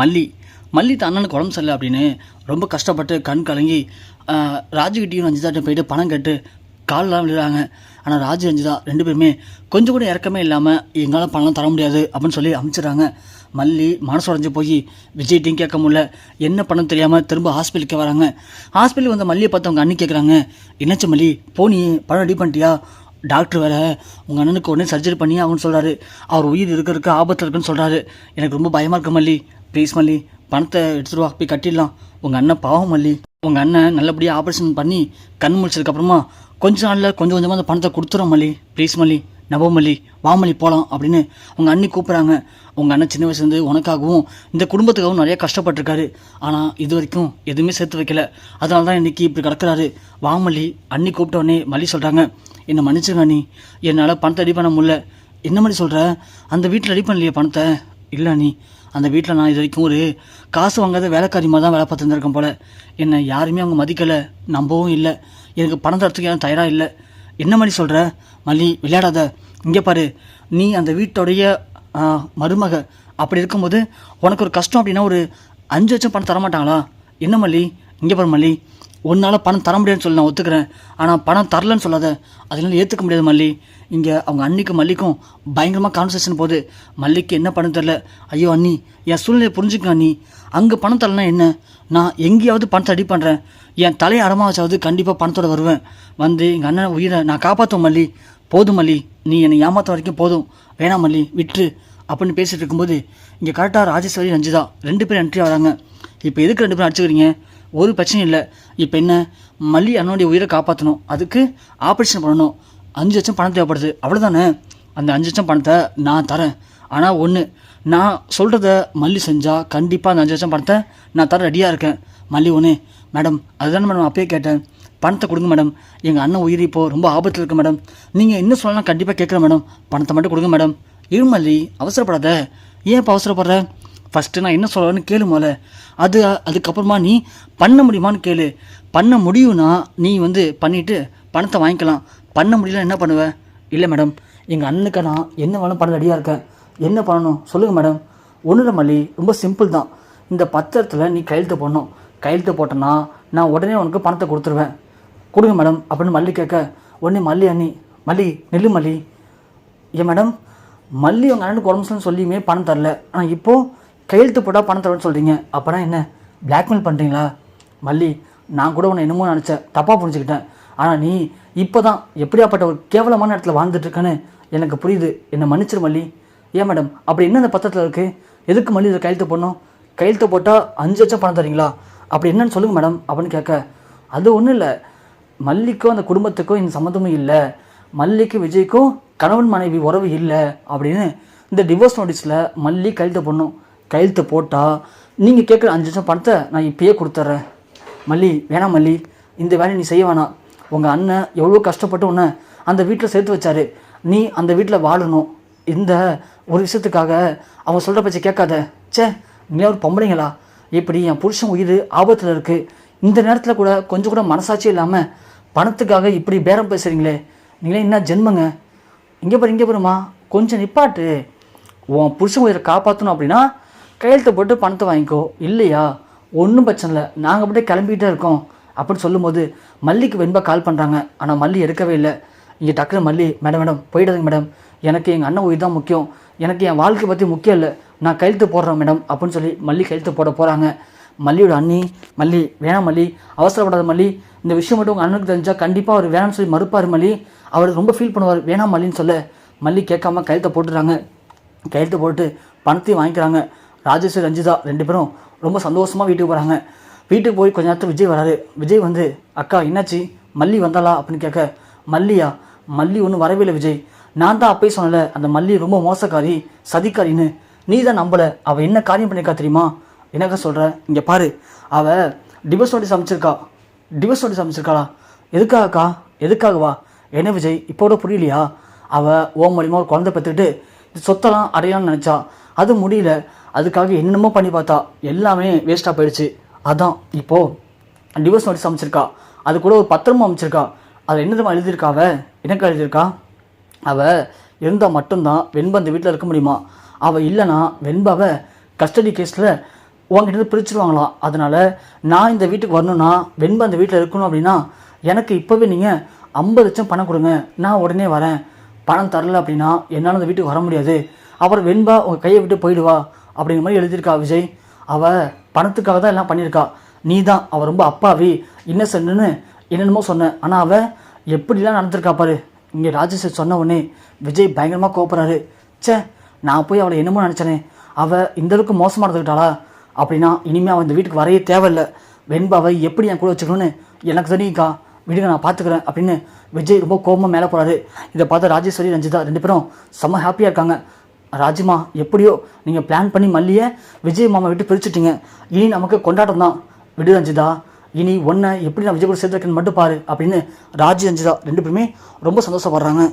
மல்லி மல்லி தான் அண்ணனுக்கு உடம்பு சரியில்லை அப்படின்னு ரொம்ப கஷ்டப்பட்டு கண் கலங்கி ராஜுகிட்டையும் ரஞ்சிதாட்ட போயிட்டு பணம் கேட்டு காலெலாம் விழுறாங்க. ஆனால் ராஜு ரஞ்சிதா 2 பேருமே கொஞ்சம் கூட இறக்கமே இல்லாமல் எங்களால் பணம் தர முடியாது அப்படின்னு சொல்லி அனுப்பிச்சிடுறாங்க. மல்லி மனசு உடஞ்சி போய் விஜய்ட்டையும் கேட்க முடியல, என்ன பண்ண தெரியாமல் திரும்ப ஹாஸ்பிட்டலுக்கு வராங்க. ஹாஸ்பிட்டலுக்கு வந்து மல்லியை பார்த்து அவங்க அண்ணி கேட்குறாங்க, என்னாச்சு மல்லி போனி பணம் ரெடி பண்ணிட்டியா? டாக்டர் வேறு உங்கள் அண்ணனுக்கு உடனே சர்ஜரி பண்ணி ஆகுன்னு சொல்கிறாரு, அவர் உயிர் இருக்கிறதுக்கு ஆபத்தில் இருக்குன்னு சொல்கிறாரு. எனக்கு ரொம்ப பயமாக இருக்கு மல்லி, ப்ளீஸ் மல்லி பணத்தை எடுத்துகிட்டு வா, போய் கட்டிடலாம். உங்கள் அண்ணன் பாவம் மல்லி, உங்கள் அண்ணன் நல்லபடியாக ஆப்ரேஷன் பண்ணி கண் முடிச்சதுக்கப்புறமா கொஞ்ச நாளில் கொஞ்சம் கொஞ்சமாக அந்த பணத்தை கொடுத்துறோம் மல்லி, ப்ளீஸ் மல்லி நவ மல்லி வா மல்லி போகலாம் அப்படின்னு உங்கள் அண்ணி கூப்பிட்றாங்க. உங்கள் அண்ணன் சின்ன வயசுலேருந்து உனக்காகவும் இந்த குடும்பத்துக்காகவும் நிறைய கஷ்டப்பட்டிருக்காரு. ஆனால் இது வரைக்கும் எதுவுமே சேர்த்து வைக்கல, அதனால தான் இன்றைக்கி இப்படி கிடக்கிறாரு. வா மல்லி அண்ணி கூப்பிட்டோடனே மல்லி சொல்கிறாங்க, என்னை மன்னிச்சுங்க அண்ணி, என்னால் பணத்தை ரெடி பண்ண முடியல. என்ன மாதிரி சொல்கிற? அந்த வீட்டில் ரெடி பண்ணலையே பணத்தை? இல்லை அண்ணி, அந்த வீட்டில் நான் இது வரைக்கும் ஒரு காசு வாங்காத வேலைக்காரியமாக தான் வேலை பார்த்துருந்துருக்கேன் போல். என்னை யாருமே அவங்க மதிக்கலை, நம்பவும் இல்லை, எனக்கு பணம் தரத்துக்கு யாரும் தயாராக இல்லை. என்ன மாதிரி சொல்கிற? மல்லி விளையாடாத, இங்கே பாரு, நீ அந்த வீட்டோடைய மருமக, அப்படி இருக்கும்போது உனக்கு ஒரு கஷ்டம் அப்படின்னா ஒரு 5 லட்சம் பணம் தரமாட்டாங்களா? என்ன மல்லி, இங்கே பாரு மல்லி, உன்னால் பணம் தர முடியாதுன்னு சொல்லி நான் ஒத்துக்கிறேன், ஆனால் பணம் தரலன்னு சொல்லாத, அதனால ஏற்றுக்க முடியாது மல்லி. இங்கே அவங்க அன்னிக்கும் மல்லிக்கும் பயங்கரமாக கான்வர்சேஷன் போகுது. மல்லிக்கு என்ன பண்ண தெரில. ஐயோ அண்ணி, என் சூழ்நிலையை புரிஞ்சுக்க அண்ணி, அங்கே பணம் தரலனா என்ன, நான் எங்கேயாவது பணத்தை ரெடி பண்ணுறேன், என் தலையை அடமா வச்சாவது கண்டிப்பாக பணத்தோட வருவேன், வந்து எங்கள் அண்ணன் உயிரை நான் காப்பாற்றுவேன் மல்லி. போதும் மல்லி, நீ என்னை ஏமாற்ற வரைக்கும் போதும், வேணாம் மல்லி விட்டுரு அப்படின்னு பேசிகிட்டு இருக்கும்போது இங்கே கரெக்டாக ராஜேஸ்வரி ரஞ்சிதா 2 பேரும் என்ட்ரி வராங்க. இப்போ எதுக்கு 2 பேரும் அடிச்சுக்கிறீங்க? ஒரு பிரச்சனையும் இல்லை. இப்போ என்ன, மல்லி அண்ணனுடைய உயிரை காப்பாற்றணும், அதுக்கு ஆப்ரேஷன் பண்ணணும், 5 லட்சம் பணம் தேவைப்படுது, அவ்வளோதானே? அந்த 5 லட்சம் பணத்தை நான் தரேன். ஆனால் ஒன்று, நான் சொல்கிறத மல்லி செஞ்சால் கண்டிப்பாக அந்த 5 லட்சம் பணத்தை நான் தர ரெடியாக இருக்கேன். மல்லி ஒன்று, மேடம் அதுதானே மேடம் அப்பயே கேட்டேன், பணத்தை கொடுங்க மேடம், எங்கள் அண்ணன் உயிர் இப்போது ரொம்ப ஆபத்தில் இருக்குது மேடம், நீங்கள் என்ன சொல்லலாம் கண்டிப்பாக கேட்குறேன் மேடம், பணத்தை மட்டும் கொடுங்க மேடம். இரு மல்லி, அவசரப்படாத. ஏன் இப்போ அவசரப்படுற? ஃபஸ்ட்டு நான் என்ன சொல்கிறேன்னு கேளு போல, அதுக்கப்புறமா நீ பண்ண முடியுமான்னு கேளு. பண்ண முடியும்னா நீ வந்து பண்ணிவிட்டு பணத்தை வாங்கிக்கலாம், பண்ண முடியல என்ன பண்ணுவேன்? இல்லை மேடம், எங்கள் அண்ணனுக்கு நான் என்ன வேணும் பண்ண ரெடியாக இருக்கேன், என்ன பண்ணணும் சொல்லுங்கள் மேடம். ஒன்றும் இல்லை மல்லி, ரொம்ப சிம்பிள் தான். இந்த பத்திரத்தில் நீ கையெழுத்து போடணும், கையெழுத்து போட்டேன்னா நான் உடனே உனக்கு பணத்தை கொடுத்துருவேன், கொடுங்க மேடம் அப்படின்னு மல்லி கேட்க, உடனே மல்லி அண்ணி, மல்லி நெல்லு மல்லி. ஏன் மேடம், மல்லி உங்கள் அண்ணனுக்கு உடம்புன்னு சொல்லியுமே பணம் தரல, ஆனால் இப்போது கையெழுத்து போட்டால் பணம் தரேன்னு சொல்கிறீங்க, அப்போனா என்ன பிளாக்மெயில் பண்ணுறீங்களா? மல்லி, நான் கூட உன்னை என்னமோ நினச்சேன், தப்பாக புரிஞ்சுக்கிட்டேன், ஆனால் நீ இப்போ தான் எப்படியாப்பட்ட ஒரு கேவலமான இடத்துல வாழ்ந்துட்டுருக்கேன்னு எனக்கு புரியுது, என்னை மன்னிச்சிரு மல்லி. ஏன் மேடம், அப்படி என்ன அந்த பத்திரத்தில் இருக்குது, எதுக்கு மல்லி இதை கையெழுத்து போடணும்? கையெழுத்து போட்டால் 5 லட்சம் பணம் தரீங்களா? அப்படி என்னன்னு சொல்லுங்கள் மேடம் அப்படின்னு கேட்க, அது ஒன்றும் இல்லை, மல்லிக்கும் அந்த குடும்பத்துக்கும் இந்த சம்மந்தமும் இல்லை, மல்லிக்கு விஜய்க்கும் கணவன் மனைவி உறவு இல்லை அப்படின்னு இந்த டிவோர்ஸ் நோட்டீஸில் மல்லி கையெழுத்து போடணும். கையெழுத்து போட்டால் நீங்கள் கேட்குற 5 லட்சம் பணத்தை நான் இப்பயே கொடுத்துட்றேன். மல்லி வேணாம் மல்லி, இந்த வேலையை நீ செய்ய வேணாம், உங்கள் அண்ணன் எவ்வளோ கஷ்டப்பட்டு உன்னை அந்த வீட்டில் சேர்த்து வச்சாரு, நீ அந்த வீட்டில் வாழணும், இந்த ஒரு விஷயத்துக்காக அவங்க சொல்கிற பச்சை கேட்காத. சே, நீ ஒரு பொம்பளைங்களா, இப்படி என் புருஷன் உயிர் ஆபத்தில் இருக்குது, இந்த நேரத்தில் கூட கொஞ்சம் கூட மனசாட்சி இல்லாமல் பணத்துக்காக இப்படி பேரம் பேசுகிறீங்களே, நீங்களே என்ன ஜென்மங்க? இங்கே பாருமா, கொஞ்சம் நிப்பாட்டு, உன் புருஷன் உயிரை காப்பாற்றணும் அப்படின்னா கையெழுத்து போட்டு பணத்தை வாங்கிக்கோ, இல்லையா ஒன்றும் பிரச்சனை இல்லை, நாங்கள் அப்படியே கிளம்பிக்கிட்டே இருக்கோம் அப்படின்னு சொல்லும்போது மல்லிக்கு வெண்பா கால் பண்ணுறாங்க. ஆனால் மல்லி எடுக்கவே இல்லை. இங்கே டக்குனு மல்லி, மேடம் போயிடாதுங்க மேடம், எனக்கு எங்கள் அண்ணன் உயிர் தான் முக்கியம், எனக்கு என் வாழ்க்கை பற்றி முக்கியம் இல்லை, நான் கையெழுத்து போடுறேன் மேடம் அப்படின்னு சொல்லி மல்லி கையெழுத்து போட போகிறாங்க. மல்லியோட அண்ணி, மல்லி வேணாம் மல்லி, அவசரப்படாத மல்லி, இந்த விஷயம் மட்டும் உங்கள் அண்ணனுக்கு தெரிஞ்சால் கண்டிப்பாக அவர் வேணாம்னு சொல்லி மறுப்பார் மல்லி, அவர் ரொம்ப ஃபீல் பண்ணுவார், வேணாம் மல்லின்னு சொல்ல மல்லி கேட்காம கையெழுத்தை போட்டுறாங்க. கையெழுத்து போட்டு பணத்தையும் வாங்கிக்கிறாங்க. ராஜேஸ்வரி ரஞ்சிதா 2 பேரும் ரொம்ப சந்தோஷமாக வீட்டுக்கு போகிறாங்க. வீட்டுக்கு போய் கொஞ்ச நேரத்தில் விஜய் வராரு. விஜய் வந்து, அக்கா என்னாச்சு, மல்லி வந்தாளா அப்படின்னு கேட்க, மல்லியா, மல்லி ஒன்றும் வரவே இல்லை விஜய், நான் தான் அப்பயே சொன்னல அந்த மல்லி ரொம்ப மோசக்காரி சதிக்காரின்னு, நீ தான் நம்பலை, அவள் என்ன காரியம் பண்ணியிருக்கா தெரியுமா? என்னக்கா சொல்கிற? இங்கே பாரு, அவள் டிவோர்ஸ் நோட்டீஸ் அமைச்சிருக்காளா? எதுக்காகக்கா? எதுக்காகவா? என்ன விஜய் இப்போட புரியலையா? அவள் ஓ மூலியமாக ஒரு குழந்தை பெற்றுக்கிட்டு சொத்தெல்லாம் அடையான்னு நினச்சா, அது முடியல, அதுக்காக என்னென்னமோ பண்ணி பார்த்தா, எல்லாமே வேஸ்ட்டாக போயிடுச்சு, அதான் இப்போது டிவோர்ஸ் நோட்டீஸ் அமைச்சிருக்கா, அது கூட ஒரு பத்திரமும் அமைச்சிருக்கா. அது என்னதுமா எழுதியிருக்கா? அவள் எனக்கு எழுதியிருக்கா, அவள் இருந்தால் மட்டும்தான் வெண்பா அந்த வீட்டில் இருக்க முடியுமா, அவள் இல்லைனா வெண்பாவை கஸ்டடி கேஸில் உங்ககிட்ட பிரிச்சுருவாங்களாம். அதனால் நான் இந்த வீட்டுக்கு வரணும்னா வெண்பா அந்த வீட்டில் இருக்கணும் அப்படின்னா எனக்கு இப்போவே நீங்கள் 50 லட்சம் பணம் கொடுங்க, நான் உடனே வரேன். பணம் தரல அப்படின்னா என்னால் அந்த வீட்டுக்கு வர முடியாது. அப்புறம் வெண்பா உங்கள் கையை விட்டு போயிடுவா அப்படிங்கிற மாதிரி எழுதியிருக்கா விஜய். அவள் பணத்துக்காக தான் எல்லாம் பண்ணியிருக்கா. நீ தான் அவள் ரொம்ப அப்பாவி இன்னசென்ட்னு என்னென்னமோ சொன்னேன். ஆனால் அவள் எப்படிலாம் நடந்திருக்கா பாரு. இங்கே ராஜேஷ் சொன்ன உடனே விஜய் பயங்கரமாக கோபப்படுறாரு. சே, நான் போய் அவளை என்னமோ நினச்சேனே, அவள் இந்தளவுக்கு மோசமாக நடந்துக்கிட்டாளா? அப்படின்னா இனிமேல் அவன் இந்த வீட்டுக்கு வரையே தேவையில்லை. வெண்பாவை எப்படி என் கூட வச்சுக்கணும்னு எனக்கு தெரியுக்கா, விடுங்க நான் பார்த்துக்கிறேன் அப்படின்னு விஜய் ரொம்ப கோபமாக மேலே போகிறாரு. இதை பார்த்தா ராஜேஸ்வரி ரஞ்சிதா 2 பேரும் செம்ம ஹாப்பியாக இருக்காங்க. ராஜிமா, எப்படியோ நீங்கள் பிளான் பண்ணி மல்லியை விஜய் மாமா விட்டு பிரிச்சுட்டீங்க. இனி நமக்கு கொண்டாட்டம் தான். விடு ரஞ்சிதா, இனி ஒன்றை எப்படி நான் விஜய் கூட சேர்த்து வைக்கணும்னு மட்டும் பாரு அப்படின்னு ராஜி ரஞ்சிதா 2 பேருமே ரொம்ப சந்தோஷப்படுறாங்க.